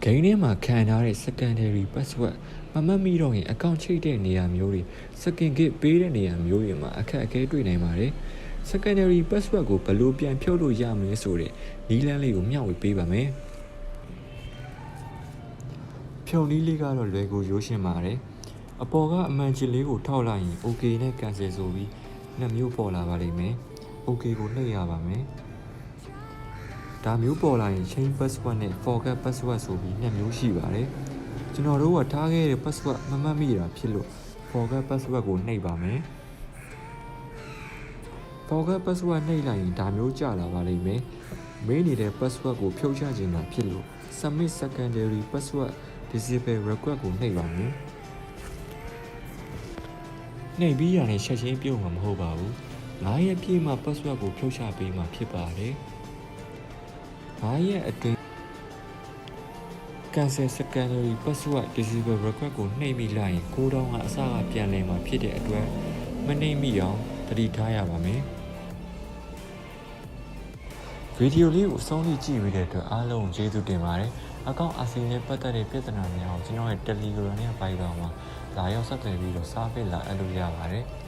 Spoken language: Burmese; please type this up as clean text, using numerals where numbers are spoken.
ဂိမ်းထဲမှာခံထားတဲ့ secondary password မမှတ်မိတော့ရင် account ချိတ်တဲ့နေရာမျိုးတွေ second gate ပေးတဲ့နေရာမျိုးတွေမှာအခက်အခဲတွေ့နိုင်ပါတယ်။ secondary password ကိုဘယ်လိုပြန်ဖြုတ်လို့ရမလဲဆိုတဲ့နည်းလမ်းလေးကိုမျှဝေပေးပါမယ်။ဖြုတ်နည်းလေးကတော့လွယ်ကူရိုးရှင်းပါတယ်။အပေါ်ကအမှန်ချစ်လေးကိုထောက်လိုက်ရင် OK နဲ့ cancel ဆိုပြီးနှစ်မျိုးပေါ်လာပါလိမ့်မယ်။ OK ကိုနှိပ်ရပါမယ်။ဒါမျိုးပေါ်လာရင် change password နဲ့ forget password ဆိုပြီးနှစ်မျိုးရှိပါတယ်။ကျွန်တော်တို့ကထားခဲ့တဲ့ password မမှတ်မိတာဖြစ်လို့ forget password ကိုနှိပ်ပါမယ်။ forget password နှိပ်လိုက်ရင်ဒါမျိုးကြာလာပါလိမ့်မယ်။မေးနေတဲ့ password ကိုဖြုတ်ချခြင်းတာဖြစ်လို့ submit secondary password disable request ကိုနှိပ်ပါမယ်။နှိပ်ပြီးရရင်ချက်ချင်းပြုတ်မှာမဟုတ်ပါဘူး။9ရက်ပြည့်မှ password ကိုဖြုတ်ချပေးမှာဖြစ်ပါတယ်။9ရက်အတွင်း cancel secondary password disable request ကိုနှိပ်မိလိုက်ရင်ကိုးတောင်းကအစကပြန်လည်မှာဖြစ်တဲ့အတွက်မနှိပ်မိအောင်သတိထားရပါမယ်။ဗီဒီယိုလေးကိုအဆုံးထိကြည့်ပြီးတဲ့အတွက်အားလုံးကျေးဇူးတင်ပါတယ်။အကောင့် RC နဲ့ပတ်သက်တဲ့ပြဿနာများကိုကျွန်တော်ရဲ့ Telegram နဲ့ Viber မှာလာရောက်ဆက်သွယ်ပြီးတော့စာပေလာအပ်လို့ရပါတယ်။